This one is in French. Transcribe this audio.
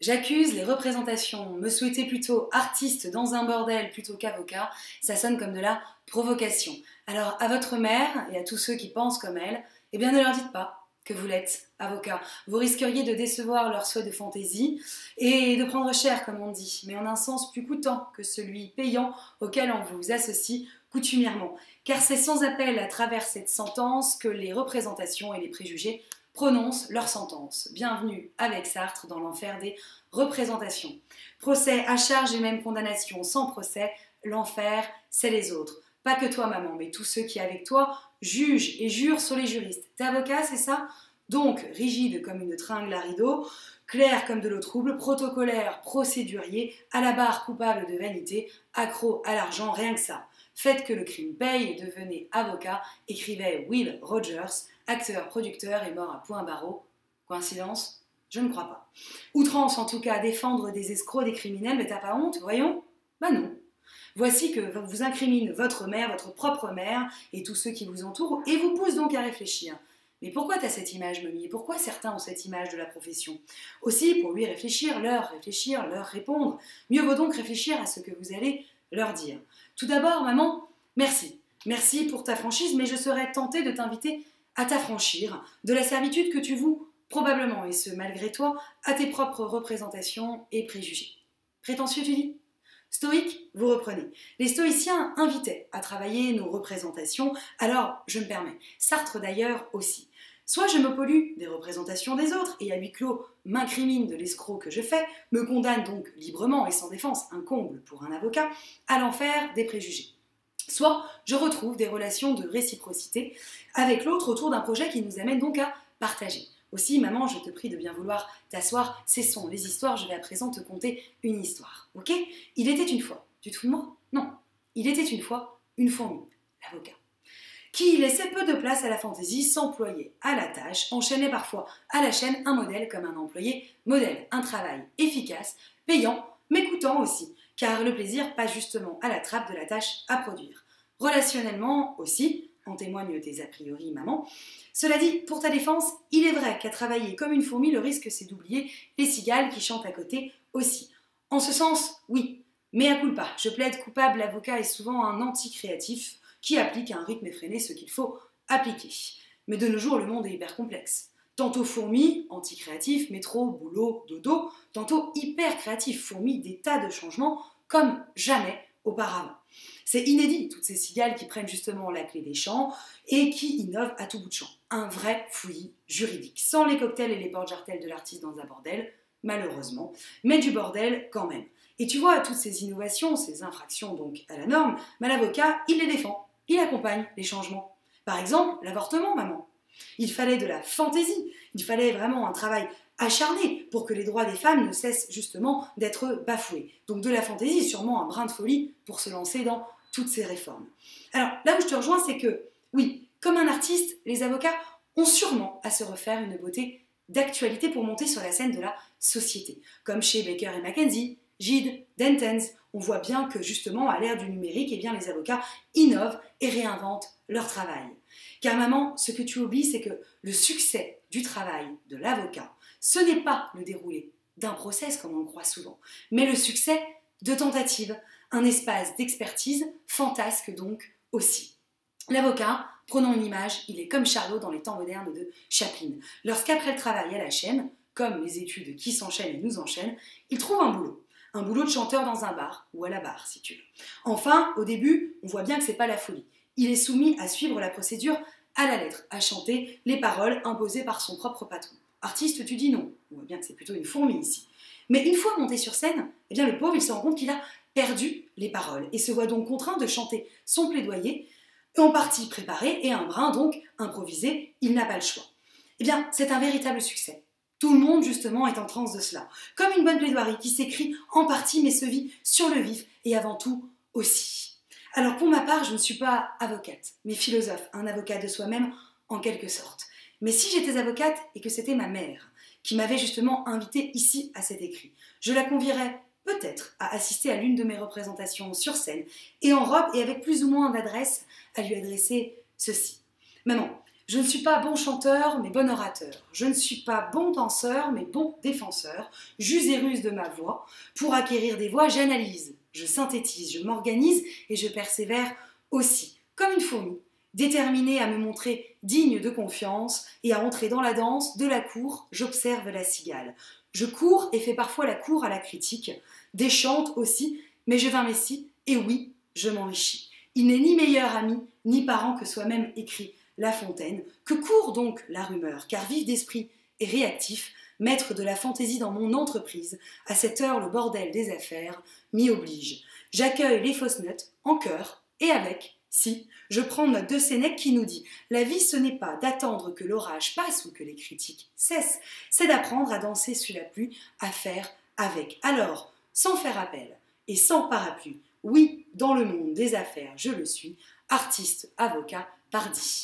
J'accuse les représentations. Me souhaiter plutôt artiste dans un bordel plutôt qu'avocat, ça sonne comme de la provocation. Alors à votre mère et à tous ceux qui pensent comme elle, eh bien ne leur dites pas que vous l'êtes avocat. Vous risqueriez de décevoir leurs souhaits de fantaisie et de prendre cher comme on dit, mais en un sens plus coûtant que celui payant auquel on vous associe coutumièrement. Car c'est sans appel à travers cette sentence que les représentations et les préjugés prononcent leur sentence. Bienvenue avec Sartre dans l'enfer des représentations. Procès à charge et même condamnation. Sans procès, l'enfer, c'est les autres. Pas que toi, maman, mais tous ceux qui, avec toi, jugent et jurent sur les juristes. T'es avocat, c'est ça? Donc, rigide comme une tringle à rideau, clair comme de l'eau trouble, protocolaire, procédurier, à la barre coupable de vanité, accro à l'argent, rien que ça. Faites que le crime paye et devenez avocat, écrivait Will Rogers, acteur, producteur et mort à Pointe-Barreau. Coïncidence? Je ne crois pas. Outrance en tout cas, défendre des escrocs, des criminels, mais t'as pas honte, voyons? Bah non. Voici que vous incrimine votre mère, votre propre mère et tous ceux qui vous entourent et vous pousse donc à réfléchir. Mais pourquoi t'as cette image, Momie? Et pourquoi certains ont cette image de la profession? Aussi, pour lui réfléchir, leur répondre. Mieux vaut donc réfléchir à ce que vous allez leur dire. Tout d'abord, maman, merci. Merci pour ta franchise, mais je serais tentée de t'inviter à t'affranchir de la servitude que tu voues probablement, et ce malgré toi, à tes propres représentations et préjugés. Prétentieux, tu dis? Stoïque, vous reprenez. Les stoïciens invitaient à travailler nos représentations, alors je me permets. Sartre d'ailleurs aussi. Soit je me pollue des représentations des autres et à huis clos m'incrimine de l'escroc que je fais, me condamne donc librement et sans défense, un comble pour un avocat, à l'enfer des préjugés. Soit je retrouve des relations de réciprocité avec l'autre autour d'un projet qui nous amène donc à partager. Aussi, maman, je te prie de bien vouloir t'asseoir. Cessons les histoires, je vais à présent te conter une histoire. Ok? Il était une fois. Tu te fous de moi? Non. Il était une fois une fourmi, l'avocat, qui laissait peu de place à la fantaisie, s'employait à la tâche, enchaînait parfois à la chaîne un modèle comme un employé modèle, un travail efficace, payant, mais coûtant aussi, car le plaisir passe justement à la trappe de la tâche à produire. Relationnellement aussi, en témoignent tes a priori, maman. Cela dit, pour ta défense, il est vrai qu'à travailler comme une fourmi, le risque c'est d'oublier les cigales qui chantent à côté aussi. En ce sens, oui, mais à culpa. Je plaide coupable, l'avocat est souvent un anti-créatif qui applique à un rythme effréné ce qu'il faut appliquer. Mais de nos jours, le monde est hyper complexe. Tantôt fourmi, anti-créatif, métro, boulot, dodo, tantôt hyper créatif, fourmi, des tas de changements comme jamais auparavant. C'est inédit, toutes ces cigales qui prennent justement la clé des champs et qui innovent à tout bout de champ. Un vrai fouillis juridique, sans les cocktails et les porte-jartelles de l'artiste dans un bordel, malheureusement, mais du bordel quand même. Et tu vois, toutes ces innovations, ces infractions donc à la norme, l'avocat, il les défend, il accompagne les changements. Par exemple, l'avortement, maman. Il fallait de la fantaisie, il fallait vraiment un travail acharné pour que les droits des femmes ne cessent justement d'être bafoués. Donc de la fantaisie, sûrement un brin de folie pour se lancer dans toutes ces réformes. Alors là où je te rejoins, c'est que, oui, comme un artiste, les avocats ont sûrement à se refaire une beauté d'actualité pour monter sur la scène de la société. Comme chez Baker et McKenzie, Gide, Dentons, on voit bien que justement à l'ère du numérique, eh bien, les avocats innovent et réinventent leur travail. Car maman, ce que tu oublies, c'est que le succès du travail de l'avocat, ce n'est pas le déroulé d'un process comme on le croit souvent, mais le succès de tentatives, un espace d'expertise fantasque donc aussi. L'avocat, prenons une image, il est comme Charlot dans les temps modernes de Chaplin. Lorsqu'après le travail à la chaîne, comme les études qui s'enchaînent et nous enchaînent, il trouve un boulot. Un boulot de chanteur dans un bar, ou à la barre si tu veux. Enfin, au début, on voit bien que c'est pas la folie. Il est soumis à suivre la procédure à la lettre, à chanter les paroles imposées par son propre patron. Artiste, tu dis non. On voit bien que c'est plutôt une fourmi ici. Mais une fois monté sur scène, eh bien le pauvre, il se rend compte qu'il a perdu les paroles et se voit donc contraint de chanter son plaidoyer, en partie préparé et un brin donc improvisé, il n'a pas le choix. Eh bien, c'est un véritable succès. Tout le monde, justement, est en transe de cela. Comme une bonne plaidoirie qui s'écrit en partie mais se vit sur le vif et avant tout aussi. Alors pour ma part, je ne suis pas avocate, mais philosophe, un avocat de soi-même en quelque sorte. Mais si j'étais avocate et que c'était ma mère qui m'avait justement invitée ici à cet écrit, je la convierais peut-être à assister à l'une de mes représentations sur scène et en robe et avec plus ou moins d'adresse à lui adresser ceci. Maman, Je ne suis pas bon chanteur, mais bon orateur. Je ne suis pas bon danseur, mais bon défenseur. J'use et ruse de ma voix. Pour acquérir des voix, j'analyse, je synthétise, je m'organise et je persévère aussi, comme une fourmi, déterminée à me montrer digne de confiance et à entrer dans la danse de la cour, j'observe la cigale. Je cours et fais parfois la cour à la critique, déchante aussi, mais je vins messie, et oui, je m'enrichis. Il n'est ni meilleur ami, ni parent que soi-même écrit La Fontaine, que court donc la rumeur, car vif d'esprit et réactif, maître de la fantaisie dans mon entreprise, à cette heure le bordel des affaires m'y oblige. J'accueille les fausses notes en chœur et avec, si, je prends note de Sénèque qui nous dit « La vie ce n'est pas d'attendre que l'orage passe ou que les critiques cessent, c'est d'apprendre à danser sous la pluie, à faire avec. » Alors, sans faire appel et sans parapluie, oui, dans le monde des affaires, je le suis, artiste, avocat, pardi.